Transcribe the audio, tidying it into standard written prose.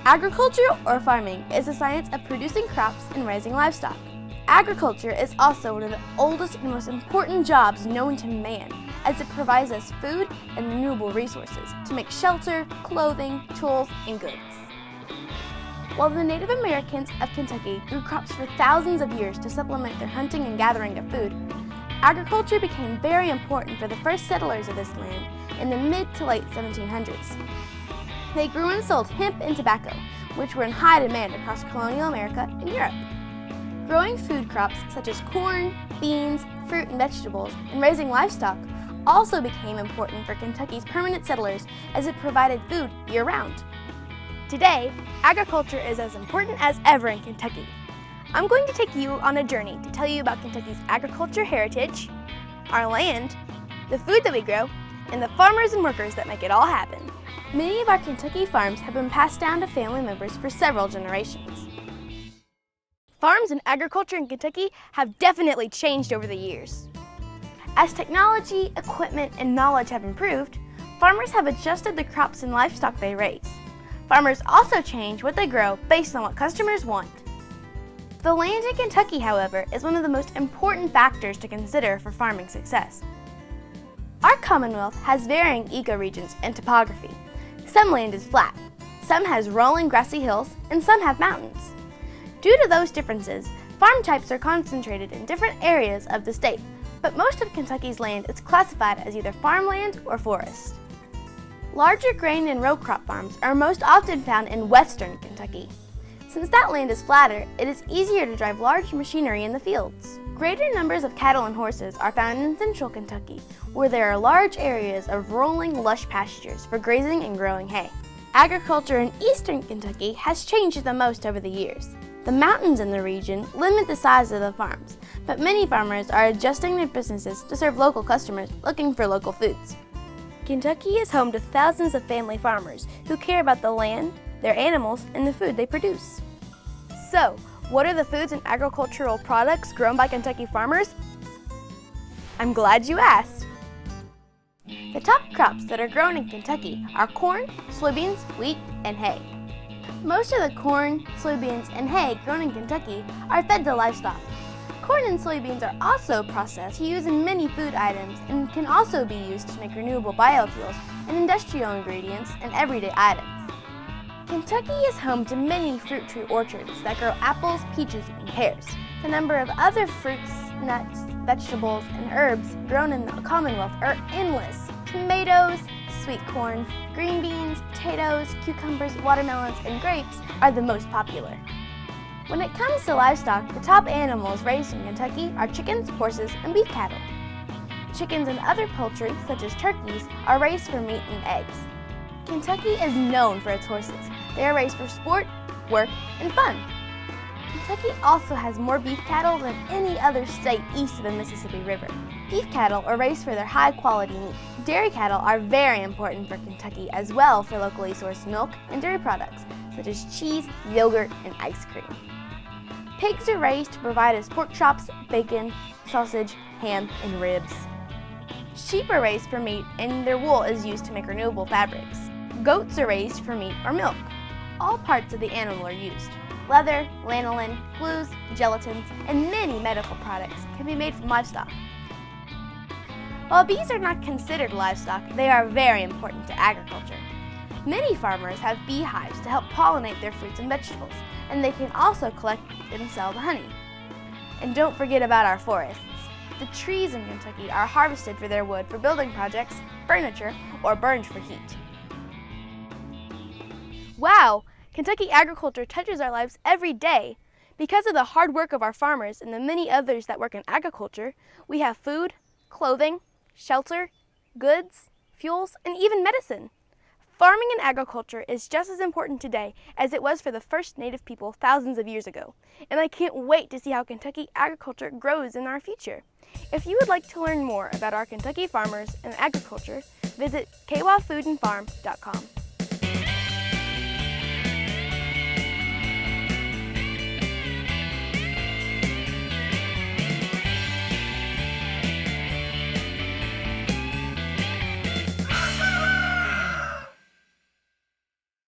Agriculture or farming is the science of producing crops and raising livestock. Agriculture is also one of the oldest and most important jobs known to man, as it provides us food and renewable resources to make shelter, clothing, tools, and goods. While the Native Americans of Kentucky grew crops for thousands of years to supplement their hunting and gathering of food, agriculture became very important for the first settlers of this land in the mid to late 1700s. They grew and sold hemp and tobacco, which were in high demand across colonial America and Europe. Growing food crops such as corn, beans, fruit, and vegetables, and raising livestock also became important for Kentucky's permanent settlers as it provided food year-round. Today, agriculture is as important as ever in Kentucky. I'm going to take you on a journey to tell you about Kentucky's agriculture heritage, our land, the food that we grow, and the farmers and workers that make it all happen. Many of our Kentucky farms have been passed down to family members for several generations. Farms and agriculture in Kentucky have definitely changed over the years. As technology, equipment, and knowledge have improved, farmers have adjusted the crops and livestock they raise. Farmers also change what they grow based on what customers want. The land in Kentucky, however, is one of the most important factors to consider for farming success. Our Commonwealth has varying ecoregions and topography. Some land is flat, some has rolling grassy hills, and some have mountains. Due to those differences, farm types are concentrated in different areas of the state, but most of Kentucky's land is classified as either farmland or forest. Larger grain and row crop farms are most often found in western Kentucky. Since that land is flatter, it is easier to drive large machinery in the fields. Greater numbers of cattle and horses are found in central Kentucky, where there are large areas of rolling, lush pastures for grazing and growing hay. Agriculture in eastern Kentucky has changed the most over the years. The mountains in the region limit the size of the farms, but many farmers are adjusting their businesses to serve local customers looking for local foods. Kentucky is home to thousands of family farmers who care about the land, their animals, and the food they produce. So, what are the foods and agricultural products grown by Kentucky farmers? I'm glad you asked. The top crops that are grown in Kentucky are corn, soybeans, wheat, and hay. Most of the corn, soybeans, and hay grown in Kentucky are fed to livestock. Corn and soybeans are also processed to use in many food items and can also be used to make renewable biofuels and industrial ingredients and everyday items. Kentucky is home to many fruit tree orchards that grow apples, peaches, and pears. The number of other fruits, nuts, vegetables, and herbs grown in the Commonwealth are endless. Tomatoes, sweet corn, green beans, potatoes, cucumbers, watermelons, and grapes are the most popular. When it comes to livestock, the top animals raised in Kentucky are chickens, horses, and beef cattle. Chickens and other poultry, such as turkeys, are raised for meat and eggs. Kentucky is known for its horses. They are raised for sport, work, and fun. Kentucky also has more beef cattle than any other state east of the Mississippi River. Beef cattle are raised for their high-quality meat. Dairy cattle are very important for Kentucky as well for locally sourced milk and dairy products, such as cheese, yogurt, and ice cream. Pigs are raised to provide us pork chops, bacon, sausage, ham, and ribs. Sheep are raised for meat, and their wool is used to make renewable fabrics. Goats are raised for meat or milk. All parts of the animal are used. Leather, lanolin, glues, gelatins, and many medical products can be made from livestock. While bees are not considered livestock, they are very important to agriculture. Many farmers have beehives to help pollinate their fruits and vegetables, and they can also collect and sell the honey. And don't forget about our forests. The trees in Kentucky are harvested for their wood for building projects, furniture, or burned for heat. Wow! Kentucky agriculture touches our lives every day. Because of the hard work of our farmers and the many others that work in agriculture, we have food, clothing, shelter, goods, fuels, and even medicine. Farming and agriculture is just as important today as it was for the first Native people thousands of years ago, and I can't wait to see how Kentucky agriculture grows in our future. If you would like to learn more about our Kentucky farmers and agriculture, visit kwfoodandfarm.com.